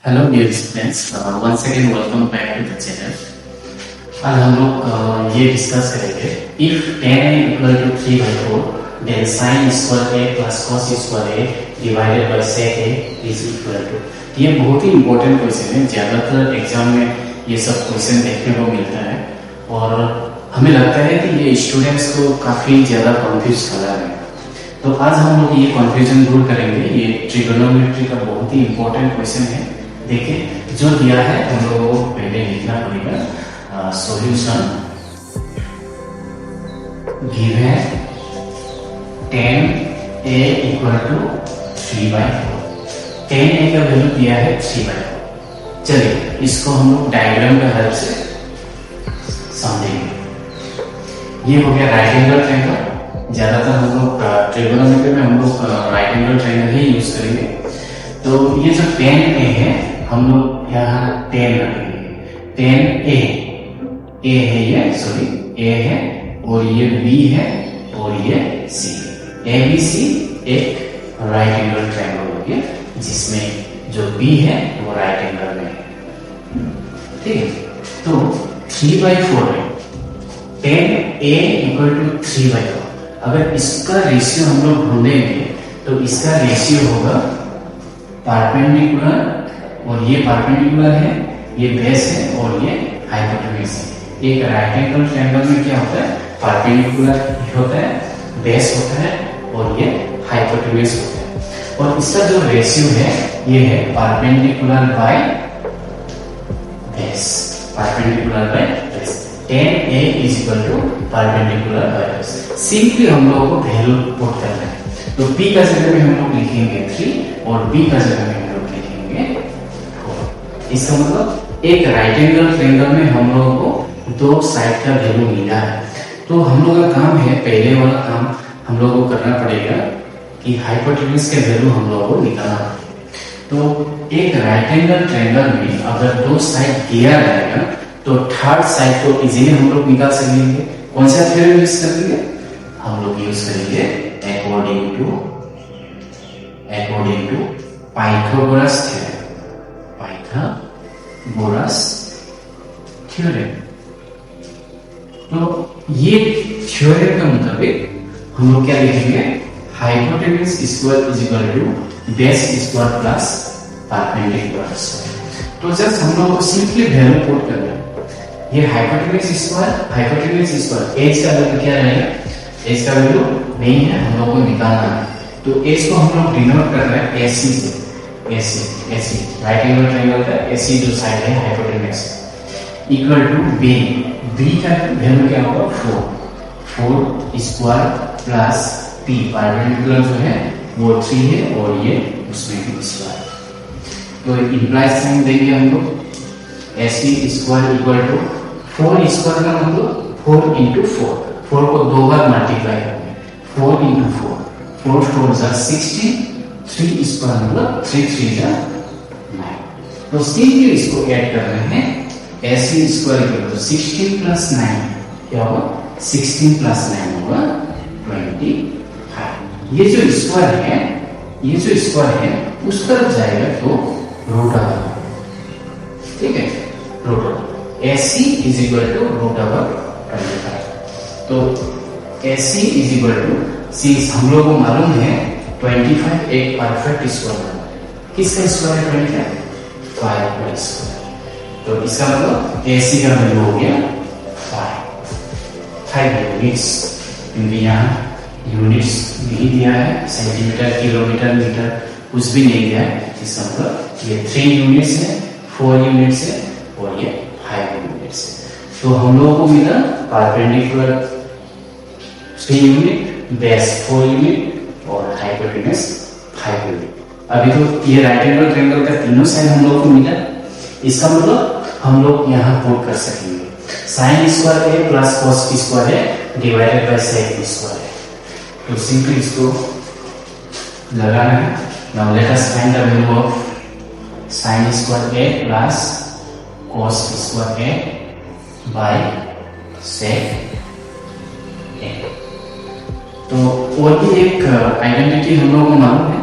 Hello dear students, once again welcome back to the channel. आज हम लोग ये डिस्कस करेंगे if tan a equal to 3/4 then sin square a plus cos square a divided by sec a is equal to. ये बहुत ही important question है, ज्यादातर exam में ये सब क्वेश्चन देखने को मिलता है और हमें लगता है कि ये स्टूडेंट्स को काफी ज्यादा कंफ्यूज कर रहा है। तो आज हम लोग ये कंफ्यूजन दूर करेंगे। ये ट्रिगोनोमेट्री का बहुत ही इंपॉर्टेंट क्वेश्चन है। देखिए जो दिया है हम लोगों को पहले लिखना पड़ेगा। Solution given tan a equal to 3/4। tan a का वैल्यू दिया है 3/4। चलिए इसको हम लोग डायग्राम का हेल्प से समझेंगे। ये हो गया राइट एंगल ट्रायंगल। ज्यादातर हम लोग ट्रिगोनोमेट्री में हम लोग राइट एंगल ट्रायंगल ही यूज करेंगे। तो ये जो tan a है हम लोग यहाँ tan रखेंगे। tan a है, ये सॉरी a है और ये b है और ये c। ABC एक राइट एंगल ट्रायंगल हो गया जिसमें जो b है वो राइट एंगल में है। ठीक है, तो 3/4 है। tan a equal to 3/4। अगर इसका रेशियो हम लोग ढूंढेंगे तो इसका रेशियो होगा परपेंडिकुलर, और ये परपेंडिकुलर है, ये बेस है और ये हाइपोटेन्यूज है। एक राइट एंगल ट्रायंगल में क्या होता है, परपेंडिकुलर होता है, बेस होता है और ये हाइपोटेन्यूज होता है। और इसका जो रेशियो है ये है perpendicular by base. Perpendicular by base. tan a is equal to perpendicular by base. Simply हम लोगों को वैल्यू पुट करना है। तो p का जगह में हम लोग लिखेंगे 3 और b का जगह में हम लोग लिखेंगे 4। इसका मतलब एक राइट एंगल ट्रायंगल में हम लोगों को दो साइड का वैल्यू मिला है। तो हम लोग का काम है, पहले वाला काम हम लोगों को करना पड़ेगा कि हाइपोटेन्यूज के वैल्यू हम लोगों को निकालना पड़ेगा। तो एक राइट एंगल ट्रायंगल में अगर दो साइड दिया जाएगा तो थर्ड साइड को इजीली हम लोग निकाल सकेंगे। कौन सा थ्योरम यूज करेंगे, हम लोग यूज करेंगे according to Pythagoras theorem. Pythagoras theorem. तो ये थ्योरम के मुताबिक हम लोग क्या लिखेंगे, hypotenuse square is equal to base square plus perpendicular square. तो जस्ट हम लोग को सिंपली वैल्यू पुट करना है। ये हाइपोटेन्यूज स्क्वायर एज का वैल्यू क्या रहेगा, एज का वैल्यू नहीं है, हम लोग को निकालना है। तो एज को हम लोग डिनोट कर रहे हैं एसी से। एसी राइट एंगल ट्रायंगल का एसी जो साइड है हाइपोटेन्यूज इक्वल टू बी का वैल्यू क्या होगा 4 स्क्वायर प्लस पी। परपेंडिकुलर जो है वो 3 है और ये उसमें भी स्क्वायर। तो इंप्लाइज साइन देंगे हम लोग। AC square equal to 4 square का मतलब 4 इंटू 4 को दो बार मल्टीप्लाई करेंगे। 4 इंटू 4 4 जा 16, 3 स्क्वायर मतलब 3 3 जा 9। तो सिंपली इसको ऐड कर रहे हैं। AC square equal to 16 plus 9 क्या होगा, 16 प्लस 9 होगा 25। ये जो स्क्वायर है उस तरफ जाएगा तो रूट ओवर। ठीक है, root over AC is equal to root over 25। तो AC is equal to, since हम लोगों को मालूम है 25 एक परफेक्ट स्क्वायर है। किसका स्क्वायर है 25? 5 का स्क्वायर। तो इसका मतलब एसी का वैल्यू हो गया 5 यूनिट्स। क्योंकि यहाँ यूनिट्स नहीं दिया है, सेंटीमीटर किलोमीटर मीटर कुछ भी नहीं दिया है। इसका मतलब ये 3 यूनिट्स है, 4 यूनिट्स है और ये 5 यूनिट्स है। तो हम लोगों को मिला परपेंडिकुलर 3 यूनिट, बेस 4 यूनिट और हाइपोटेन्यूज 5 यूनिट। अभी तो ये राइट एंगल ट्रायंगल का तीनों साइड हम लोगों को मिला। इसका मतलब हम लोग यहाँ पुट कर सकेंगे साइन स्क्वायर है प्लस कॉस स्क्वायर है डिवाइडेड बाय सेक स्क्वायर है। तो सिंपली इसको लगाना है। Now let us find the value of sine square A plus cos square A by sec A. तो और भी एक आइडेंटिटी हम लोगों को मालूम है,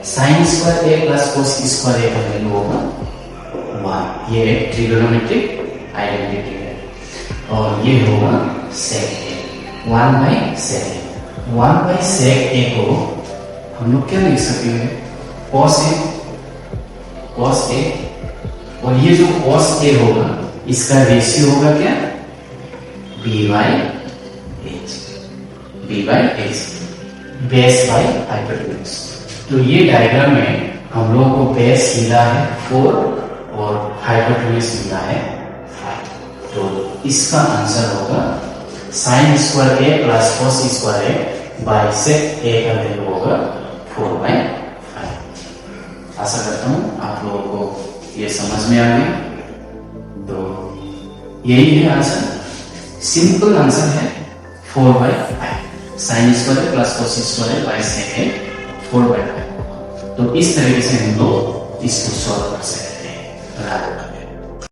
sign square A plus cos square ए का वैल्यू होगा 1। ये ट्रिगोनोमेट्रिक आइडेंटिटी है और ये होगा sec a 1/sec a। 1/sec a को हम लोग क्या लिख सकेंगे cos a और ये जो cos a होगा इसका रेशियो होगा क्या b/h बेस बाय हाइपोटेन्यूज। तो ये डायग्राम में हम लोगों को बेस मिला है 4 और हाइपोटेन्यूज मिला है 5। तो इसका आंसर होगा sin square a plus cos square a by sec a का वैल्यू होगा 4/5। आशा करता हूँ आप लोगों को ये समझ में आ गया। तो यही है आंसर, सिंपल आंसर है 4/5। sin square plus cos square by sec a 4/5। तो इस तरीके से हम लोग इसको सॉल्व कर सकते हैं।